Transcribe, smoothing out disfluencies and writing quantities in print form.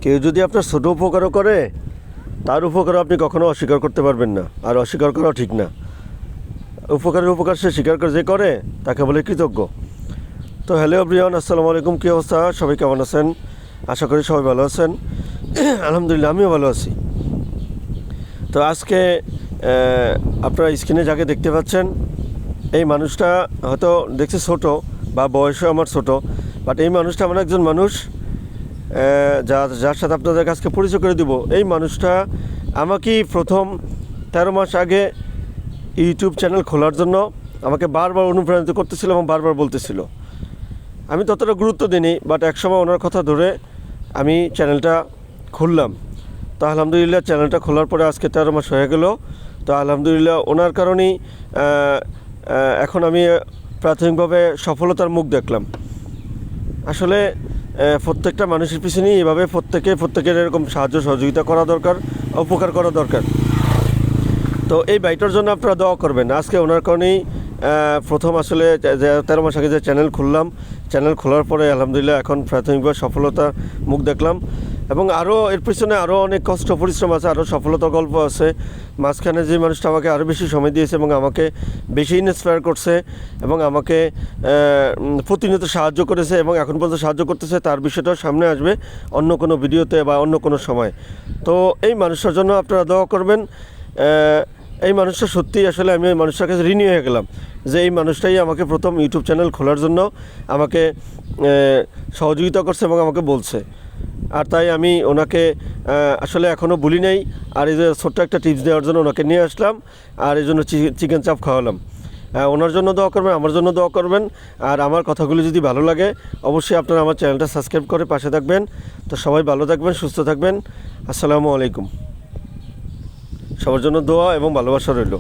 কেউ যদি আপনার ছোটো উপকারও করে তার উপকারও আপনি কখনো অস্বীকার করতে পারবেন না, আর অস্বীকার করাও ঠিক না। উপকার সে স্বীকার করে যে করে তাকে বলে কৃতজ্ঞ। তো হ্যালো এভরিওয়ান, আসসালামু আলাইকুম। কী অবস্থা? সবাই কেমন আছেন? আশা করি সবাই ভালো আছেন। আলহামদুলিল্লাহ, আমিও ভালো আছি। তো আজকে আপনারা স্ক্রিনে যাকে দেখতে পাচ্ছেন, এই মানুষটা হয়তো দেখছি ছোট বা বয়সও আমার ছোট, বাট এই মানুষটা এমন একজন মানুষ যার সাথে আপনাদের কাছকে পরিচয় করে দিব। এই মানুষটা আমাকেই প্রথম 13 মাস আগে ইউটিউব চ্যানেল খোলার জন্য আমাকে বারবার অনুপ্রাণিত করতেছিল এবং বারবার বলতেছিল। আমি ততটা গুরুত্ব দিইনি, বাট একসময় ওনার কথা ধরে আমি চ্যানেলটা খুললাম। তো আলহামদুলিল্লাহ, চ্যানেলটা খোলার পরে আজকে 13 মাস হয়ে গেল। তো আলহামদুলিল্লাহ, ওনার কারণেই এখন আমি প্রাথমিকভাবে সফলতার মুখ দেখলাম। আসলে প্রত্যেকটা মানুষের পিছনেই এভাবে প্রত্যেকের এরকম সাহায্য সহযোগিতা করা দরকার, উপকার করা দরকার। তো এই বাইটার জন্য আপনারা দোয়া করবেন। আজকে ওনার কারণেই প্রথম আসলে 13 মাস আগে যে চ্যানেল খোলার পরে আলহামদুলিল্লাহ এখন প্রাথমিকভাবে সফলতার মুখ দেখলাম। এবং আরও এর পিছনে আরও অনেক কষ্ট পরিশ্রম আছে, আরও সফলতার গল্প আছে। মাঝখানে যে মানুষটা আমাকে আরও বেশি সময় দিয়েছে এবং আমাকে বেশি ইন্সপায়ার করছে এবং আমাকে প্রতিনিয়ত সাহায্য করেছে এবং এখন পর্যন্ত সাহায্য করতেছে, তার বিষয়টাও সামনে আসবে অন্য কোনো ভিডিওতে বা অন্য কোনো সময়। তো এই মানুষটার জন্য আপনারা দোয়া করবেন। এই মানুষটা সত্যিই আসলে আমি ওই মানুষটার কাছে ঋণী হয়ে গেলাম যে এই মানুষটাই আমাকে প্রথম ইউটিউব চ্যানেল খোলার জন্য আমাকে সহযোগিতা করছে এবং আমাকে বলছে। আর তাই আমি ওনাকে আসলে এখনও ভুলি নাই। আর এই যে ছোট্ট একটা টিপস দেওয়ার জন্য ওনাকে নিয়ে আসলাম, আর এই জন্য চিকেন চাপ খাওয়ালাম। ওনার জন্য দোয়া করবেন, আমার জন্য দোয়া করবেন। আর আমার কথাগুলো যদি ভালো লাগে অবশ্যই আপনারা আমার চ্যানেলটা সাবস্ক্রাইব করে পাশে থাকবেন। তো সবাই ভালো থাকবেন, সুস্থ থাকবেন। আসসালামু আলাইকুম। সবার জন্য দোয়া এবং ভালোবাসা রইল।